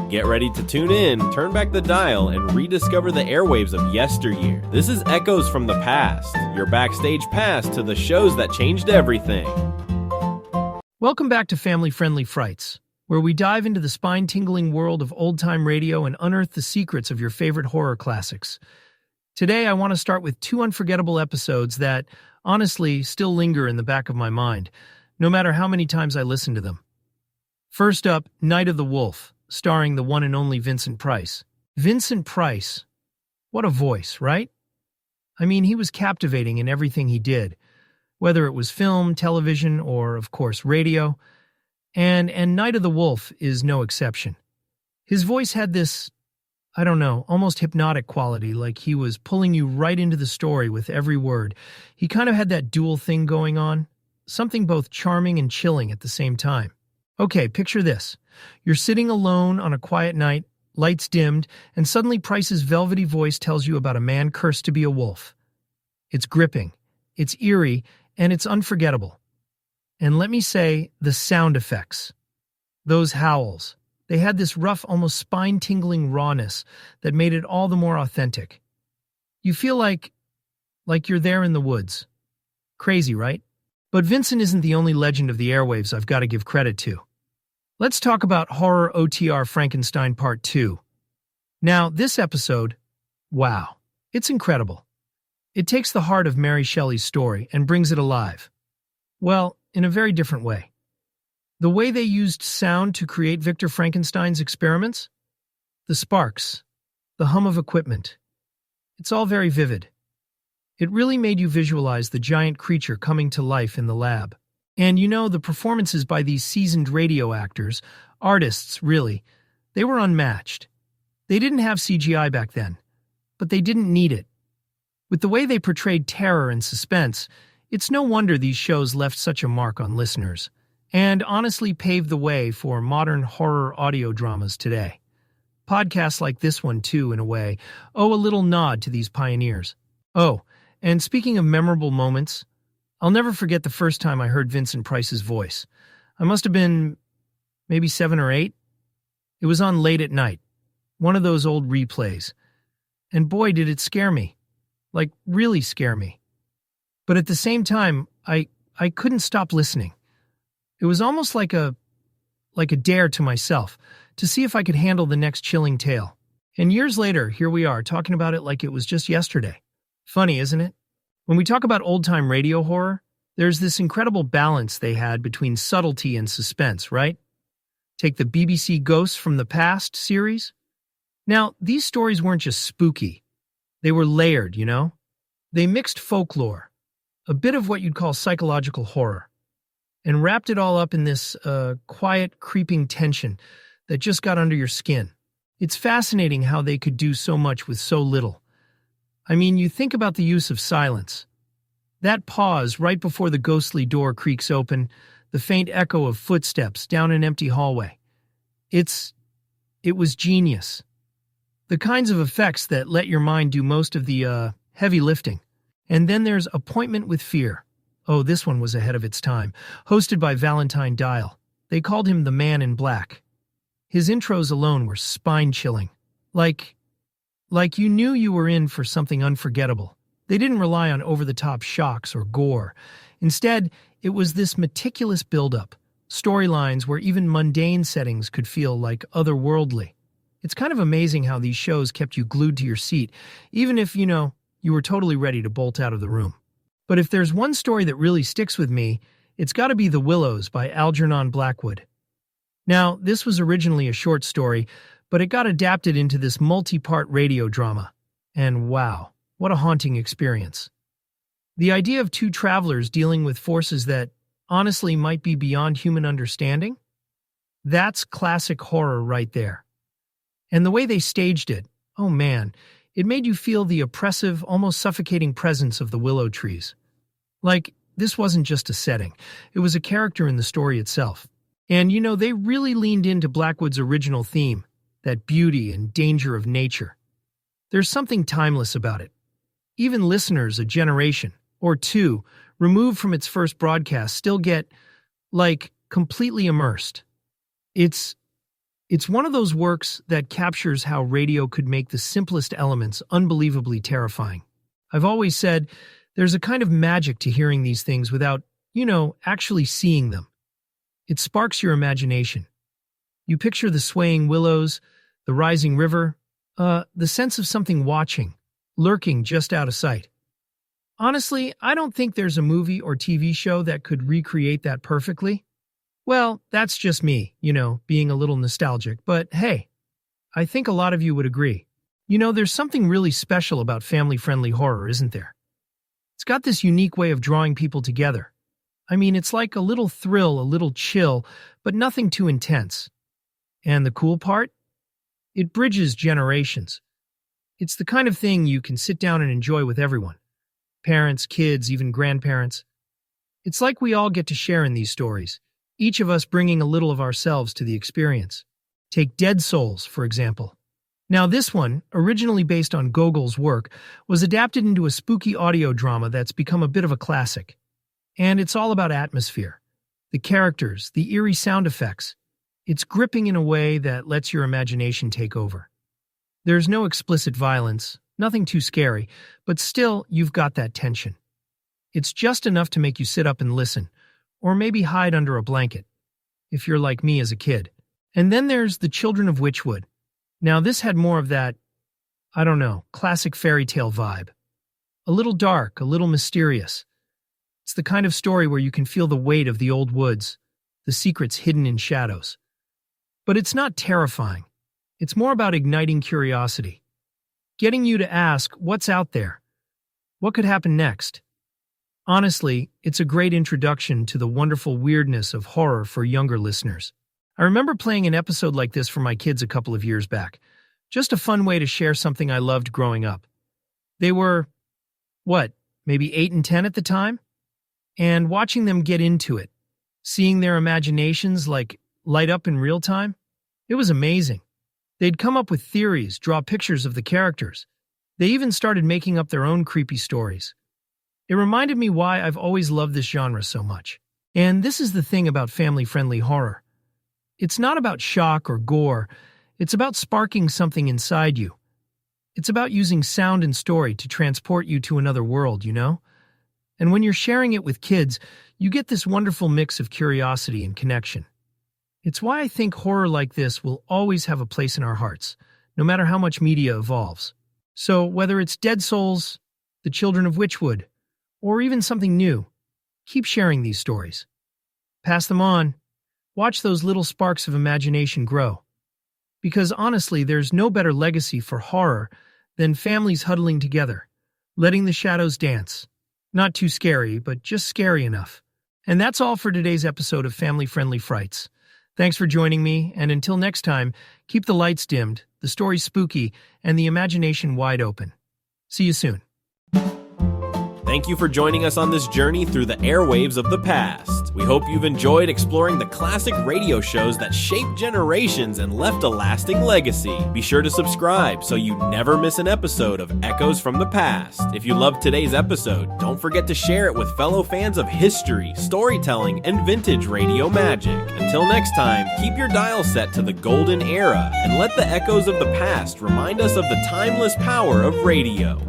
Get ready to tune in, turn back the dial, and rediscover the airwaves of yesteryear. This is Echoes from the Past, your backstage pass to the shows that changed everything. Welcome back to Family Friendly Frights, where we dive into the spine-tingling world of old-time radio and unearth the secrets of your favorite horror classics. Today, I want to start with two unforgettable episodes that, honestly, still linger in the back of my mind, no matter how many times I listen to them. First up, Night of the Wolf, starring the one and only Vincent Price. Vincent Price, what a voice, right? I mean, he was captivating in everything he did, whether it was film, television, or, of course, radio. And Night of the Wolf is no exception. His voice had this, almost hypnotic quality, like he was pulling you right into the story with every word. He kind of had that dual thing going on, something both charming and chilling at the same time. Okay, picture this. You're sitting alone on a quiet night, lights dimmed, and suddenly Price's velvety voice tells you about a man cursed to be a wolf. It's gripping, it's eerie, and it's unforgettable. And let me say, the sound effects. Those howls. They had this rough, almost spine-tingling rawness that made it all the more authentic. You feel like you're there in the woods. Crazy, right? But Vincent isn't the only legend of the airwaves I've got to give credit to. Let's talk about Horror OTR Frankenstein Part 2. Now, this episode, wow, it's incredible. It takes the heart of Mary Shelley's story and brings it alive. Well, in a very different way. The way they used sound to create Victor Frankenstein's experiments? The sparks, the hum of equipment. It's all very vivid. It really made you visualize the giant creature coming to life in the lab. And the performances by these seasoned radio actors, artists really, they were unmatched. They didn't have CGI back then, but they didn't need it. With the way they portrayed terror and suspense, it's no wonder these shows left such a mark on listeners, and honestly paved the way for modern horror audio dramas today. Podcasts like this one, too, in a way, owe a little nod to these pioneers. Oh, and speaking of memorable moments, I'll never forget the first time I heard Vincent Price's voice. I must have been maybe 7 or 8. It was on late at night, one of those old replays. And boy, did it scare me. Like, really scare me. But at the same time, I couldn't stop listening. It was almost like a dare to myself, to see if I could handle the next chilling tale. And years later, here we are, talking about it like it was just yesterday. Funny, isn't it? When we talk about old-time radio horror, there's this incredible balance they had between subtlety and suspense, right? Take the BBC Ghosts from the Past series. Now, these stories weren't just spooky. They were layered, They mixed folklore, a bit of what you'd call psychological horror, and wrapped it all up in this quiet, creeping tension that just got under your skin. It's fascinating how they could do so much with so little. I mean, you think about the use of silence. That pause right before the ghostly door creaks open, the faint echo of footsteps down an empty hallway. It was genius. The kinds of effects that let your mind do most of the heavy lifting. And then there's Appointment with Fear. Oh, this one was ahead of its time. Hosted by Valentine Dial. They called him the Man in Black. His intros alone were spine-chilling. Like you knew you were in for something unforgettable. They didn't rely on over-the-top shocks or gore. Instead, it was this meticulous build-up, storylines where even mundane settings could feel like otherworldly. It's kind of amazing how these shows kept you glued to your seat, even if, you were totally ready to bolt out of the room. But if there's one story that really sticks with me, it's got to be The Willows by Algernon Blackwood. Now, this was originally a short story, but it got adapted into this multi-part radio drama. And wow, what a haunting experience. The idea of two travelers dealing with forces that, honestly, might be beyond human understanding? That's classic horror right there. And the way they staged it, oh man, it made you feel the oppressive, almost suffocating presence of the willow trees. Like, this wasn't just a setting. It was a character in the story itself. And, they really leaned into Blackwood's original theme, that beauty and danger of nature. There's something timeless about it. Even listeners a generation, or two, removed from its first broadcast still get, completely immersed. It's It's one of those works that captures how radio could make the simplest elements unbelievably terrifying. I've always said there's a kind of magic to hearing these things without, actually seeing them. It sparks your imagination. You picture the swaying willows, the rising river, the sense of something watching, lurking just out of sight. Honestly, I don't think there's a movie or TV show that could recreate that perfectly. Well, that's just me, being a little nostalgic, but hey, I think a lot of you would agree. There's something really special about family-friendly horror, isn't there? It's got this unique way of drawing people together. I mean, it's like a little thrill, a little chill, but nothing too intense. And the cool part? It bridges generations. It's the kind of thing you can sit down and enjoy with everyone. Parents, kids, even grandparents. It's like we all get to share in these stories, each of us bringing a little of ourselves to the experience. Take Dead Souls, for example. Now this one, originally based on Gogol's work, was adapted into a spooky audio drama that's become a bit of a classic. And it's all about atmosphere. The characters, the eerie sound effects. It's gripping in a way that lets your imagination take over. There's no explicit violence, nothing too scary, but still, you've got that tension. It's just enough to make you sit up and listen, or maybe hide under a blanket, if you're like me as a kid. And then there's The Children of Witchwood. Now this had more of that, classic fairy tale vibe. A little dark, a little mysterious. It's the kind of story where you can feel the weight of the old woods, the secrets hidden in shadows. But it's not terrifying. It's more about igniting curiosity. Getting you to ask, what's out there? What could happen next? Honestly, it's a great introduction to the wonderful weirdness of horror for younger listeners. I remember playing an episode like this for my kids a couple of years back. Just a fun way to share something I loved growing up. They were, maybe 8 and 10 at the time? And watching them get into it, seeing their imaginations light up in real time, it was amazing. They'd come up with theories, draw pictures of the characters. They even started making up their own creepy stories. It reminded me why I've always loved this genre so much. And this is the thing about family-friendly horror. It's not about shock or gore. It's about sparking something inside you. It's about using sound and story to transport you to another world, And when you're sharing it with kids, you get this wonderful mix of curiosity and connection. It's why I think horror like this will always have a place in our hearts, no matter how much media evolves. So whether it's Dead Souls, The Children of Witchwood, or even something new, keep sharing these stories. Pass them on. Watch those little sparks of imagination grow. Because honestly, there's no better legacy for horror than families huddling together, letting the shadows dance. Not too scary, but just scary enough. And that's all for today's episode of Family Friendly Frights. Thanks for joining me, and until next time, keep the lights dimmed, the stories spooky, and the imagination wide open. See you soon. Thank you for joining us on this journey through the airwaves of the past. We hope you've enjoyed exploring the classic radio shows that shaped generations and left a lasting legacy. Be sure to subscribe so you never miss an episode of Echoes from the Past. If you loved today's episode, don't forget to share it with fellow fans of history, storytelling, and vintage radio magic. Until next time, keep your dial set to the golden era and let the echoes of the past remind us of the timeless power of radio.